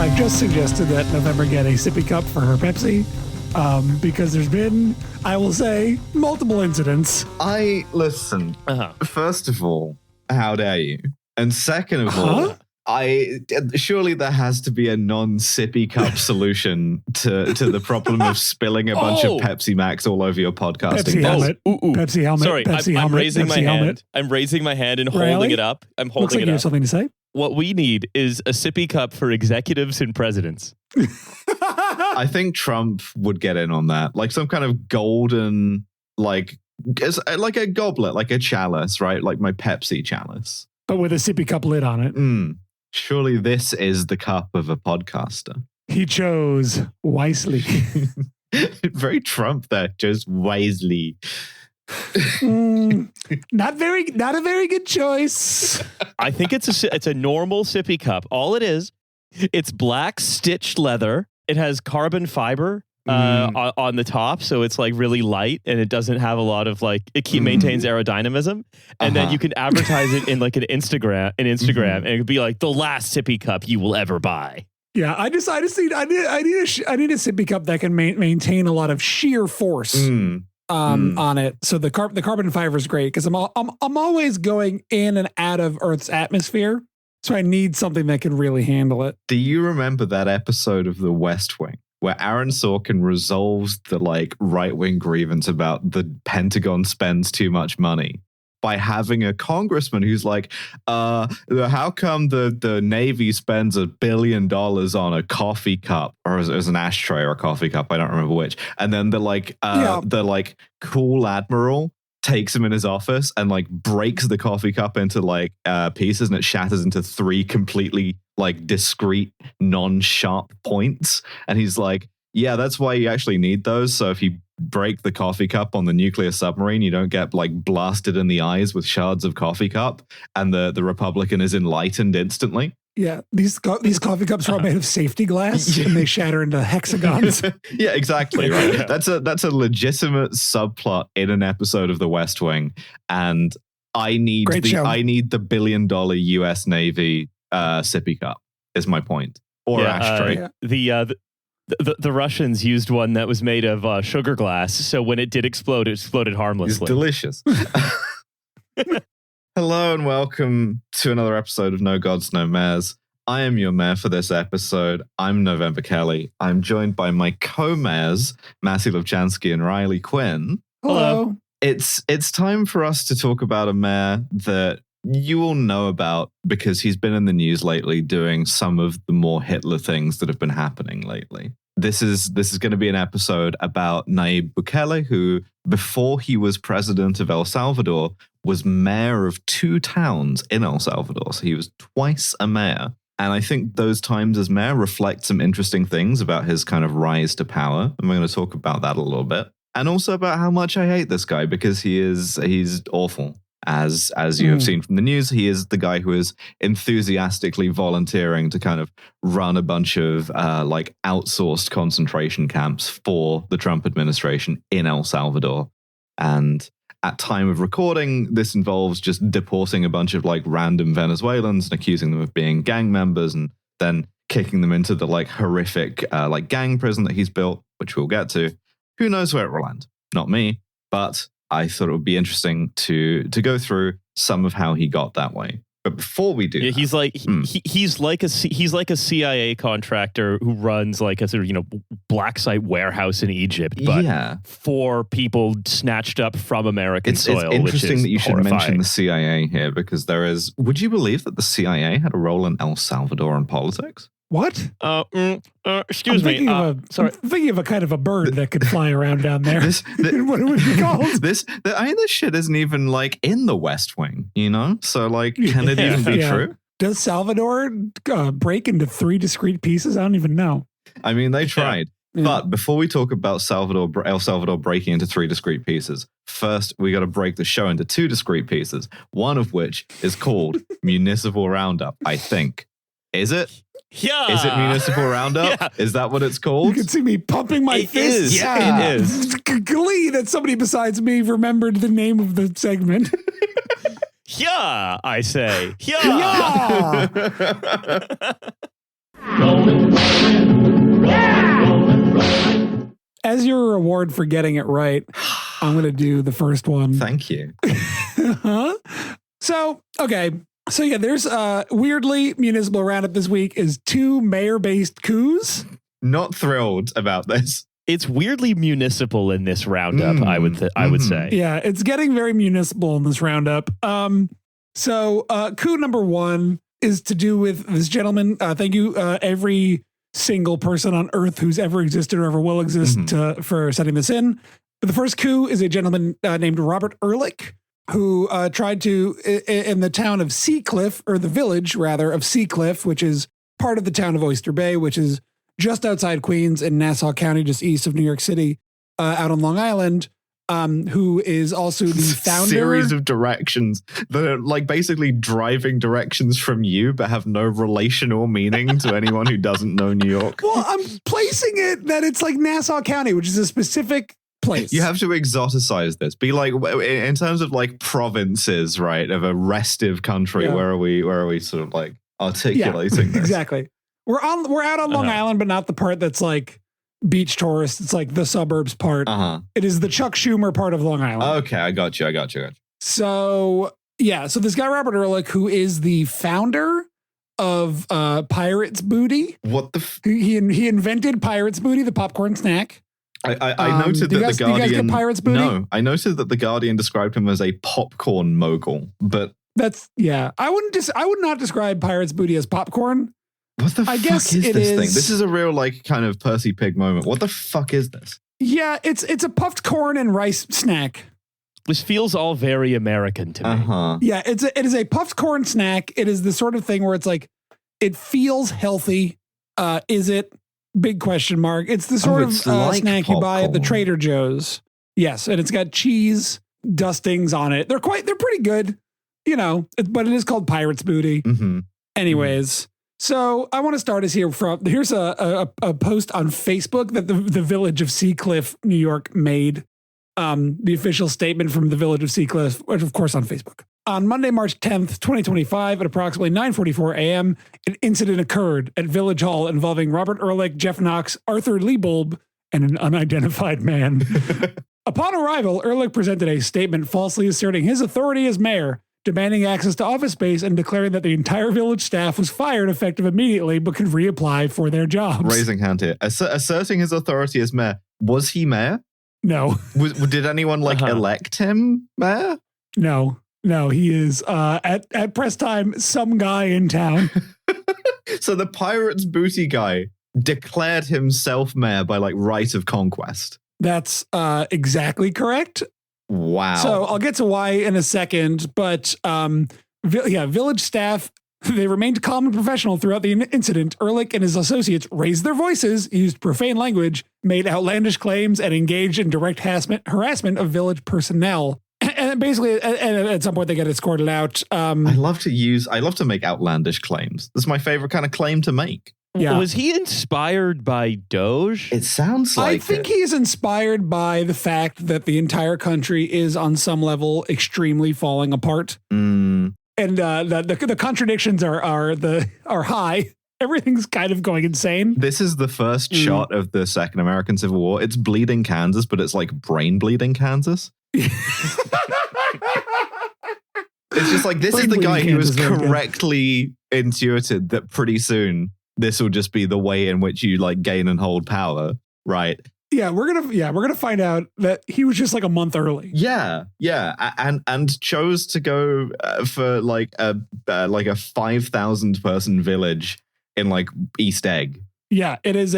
I've just suggested that November get a sippy cup for her Pepsi because there's been, I will say, multiple incidents. Listen, first of all, how dare you? And second of all, surely there has to be a non-sippy cup solution to the problem of spilling a bunch of Pepsi Max all over your podcasting. Pepsi helmet. Pepsi helmet. Sorry, Pepsi I'm helmet. raising Pepsi my helmet. hand. I'm raising my hand and holding it up. I'm holding Looks like it you up. have something to say. What we need is a sippy cup for executives and presidents. I think Trump would get in on that. Like some kind of golden, like a goblet, like a chalice, right? Like my Pepsi chalice. But with a sippy cup lid on it. Surely this is the cup of a podcaster. He chose wisely. Very Trump there, chose wisely. Not a very good choice. I think it's a normal sippy cup. All it is, it's black stitched leather. It has carbon fiber on the top, so it's like really light, and it doesn't have a lot of like maintains aerodynamism. And then you can advertise it in like an Instagram, and it could be like the last sippy cup you will ever buy. Yeah, I need a sippy cup that can maintain a lot of sheer force. On it, so the carbon fiber is great because I'm always going in and out of Earth's atmosphere, so I need something that can really handle it. Do you remember that episode of The West Wing where Aaron Sorkin resolves the like right-wing grievance about the Pentagon spends too much money by having a congressman who's like, how come the Navy spends $1 billion on a coffee cup, or as an ashtray or a coffee cup, I don't remember which. And then the cool admiral takes him in his office and like breaks the coffee cup into like pieces, and it shatters into 3 completely like discrete, non-sharp points. And he's like, yeah, that's why you actually need those. So if you break the coffee cup on the nuclear submarine, you don't get like blasted in the eyes with shards of coffee cup, and the Republican is enlightened instantly. Yeah, these coffee cups are all made of safety glass, and they shatter into hexagons. Yeah, exactly. Right. That's a legitimate subplot in an episode of The West Wing, and I need the $1 billion U.S. Navy sippy cup. Is my point, or ashtray. The Russians used one that was made of sugar glass, so when it did explode, it exploded harmlessly. It's delicious. Hello and welcome to another episode of No Gods, No Mayors. I am your mayor for this episode. I'm November Kelly. I'm joined by my co-mayors, Massey Lubchansky and Riley Quinn. Hello. It's time for us to talk about a mayor that you all know about because he's been in the news lately doing some of the more Hitler things that have been happening lately. This is going to be an episode about Nayib Bukele, who, before he was president of El Salvador, was mayor of 2 towns in El Salvador. So he was twice a mayor. And I think those times as mayor reflect some interesting things about his kind of rise to power. And we're going to talk about that a little bit. And also about how much I hate this guy because he's awful. As you have seen from the news, he is the guy who is enthusiastically volunteering to kind of run a bunch of like outsourced concentration camps for the Trump administration in El Salvador. And at time of recording, this involves just deporting a bunch of like random Venezuelans and accusing them of being gang members, and then kicking them into the like horrific like gang prison that he's built, which we'll get to. Who knows where it will land? Not me, but I thought it would be interesting to go through some of how he got that way. But before we do, he's like a CIA contractor who runs like a sort of black site warehouse in Egypt, but for people snatched up from American soil. It's interesting that you should horrifying. mention the CIA here because there is. Would you believe that the CIA had a role in El Salvadoran politics? What? Excuse me. Sorry. I'm thinking of a kind of a bird that could fly around down there. What it would be called? This shit isn't even like in the West Wing, you know? So like, can it even be true? Does Salvador break into 3 discrete pieces? I don't even know. I mean, they tried. Yeah. But before we talk about El Salvador breaking into 3 discrete pieces, first we got to break the show into 2 discrete pieces, one of which is called Municipal Roundup, I think. Is it? Yeah. Is it Municipal Roundup? Yeah. Is that what it's called? You can see me pumping my fists. Yeah, it is. Glee that somebody besides me remembered the name of the segment. Yeah, I say. Yeah. As your reward for getting it right, I'm going to do the first one. Thank you. So, okay. So, yeah, there's weirdly municipal roundup this week is 2 mayor-based coups. Not thrilled about this. It's weirdly municipal in this roundup, I would say. Yeah, it's getting very municipal in this roundup. So coup number 1 is to do with this gentleman. Thank you, every single person on Earth who's ever existed or ever will exist for sending this in. But the first coup is a gentleman named Robert Ehrlich, who tried to, in the town of Seacliff, or the village, rather, of Seacliff, which is part of the town of Oyster Bay, which is just outside Queens in Nassau County, just east of New York City, out on Long Island, who is also the founder. Series of directions that are like basically driving directions from you, but have no relation or meaning to anyone who doesn't know New York. Well, I'm placing it that it's like Nassau County, which is a specific place. You have to exoticize this. Be like, in terms of like provinces, right, of a restive country, where are we sort of like articulating this? Exactly. We're out on Long Island, but not the part that's like beach tourist. It's like the suburbs part. It is the Chuck Schumer part of Long Island. Okay, I got you. So yeah, so this guy Robert Ehrlich, who is the founder of Pirates Booty. What the? He invented Pirates Booty, the popcorn snack. I noted that the Guardian. You guys get Pirates Booty? No, I noted that the Guardian described him as a popcorn mogul, but that's I would not describe Pirates Booty as popcorn. What the fuck is this thing? This is a real like kind of Percy Pig moment. What the fuck is this? Yeah, it's a puffed corn and rice snack. This feels all very American to me. Yeah, it is a puffed corn snack. It is the sort of thing where it's like, it feels healthy. Is it? Big question mark. It's the sort of like snack popcorn you buy at the Trader Joe's. Yes, and it's got cheese dustings on it. They're pretty good, you know, but it is called Pirates Booty. Anyways. So I want to start us here's a post on Facebook that the village of Seacliff, New York made. The official statement from the village of Seacliff, which of course on Facebook. On Monday, March 10th, 2025 at approximately 9:44 a.m., an incident occurred at Village Hall involving Robert Ehrlich, Jeff Knox, Arthur Liebold, and an unidentified man. Upon arrival, Ehrlich presented a statement falsely asserting his authority as mayor, demanding access to office space and declaring that the entire village staff was fired effective immediately but could reapply for their jobs. Raising hand here. Asserting his authority as mayor. Was he mayor? No. Did anyone elect him mayor? No, he is at press time some guy in town. So the Pirates Booty guy declared himself mayor by like right of conquest. That's exactly correct. Wow. So I'll get to why in a second, but village staff, they remained calm and professional throughout the incident. Ehrlich and his associates raised their voices, used profane language, made outlandish claims, and engaged in direct harassment of village personnel. And basically, at some point, they get escorted out. I love to make outlandish claims. This is my favorite kind of claim to make. Yeah. Was he inspired by Doge? It sounds like I think he is inspired by the fact that the entire country is on some level extremely falling apart. And the contradictions are high. Everything's kind of going insane. This is the first shot of the Second American Civil War. It's bleeding Kansas, but it's like brain bleeding Kansas. It's just like, this is the guy who has correctly intuited that pretty soon this will just be the way in which you like gain and hold power, right? Yeah, we're gonna find out that he was just like a month early. Yeah, and chose to go for like a 5,000 person village in like East Egg. Yeah, it is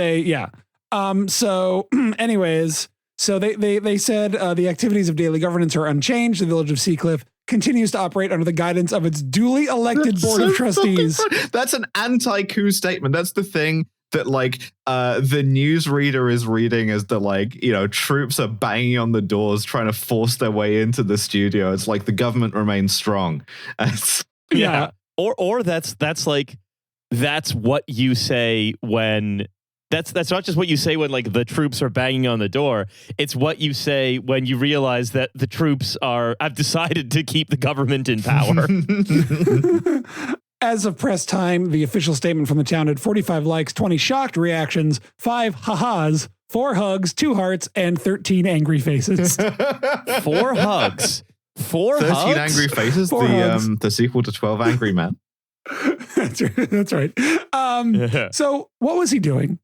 So, anyways, so they said the activities of daily governance are unchanged. The village of Seacliff continues to operate under the guidance of its duly elected board of trustees. That's an anti-coup statement. That's the thing that like the newsreader is reading as the like, you know, troops are banging on the doors trying to force their way into the studio. It's like the government remains strong. Yeah. Or that's like, that's what you say when that's not just what you say when like the troops are banging on the door. It's what you say when you realize that the troops have decided to keep the government in power. As of press time, the official statement from the town had 45 likes, 20 shocked reactions, 5 ha-has, 4 hugs, 2 hearts, and 13 angry faces. 4 hugs. 4 13 hugs? angry faces. The sequel to 12 Angry Men. That's right. So what was he doing?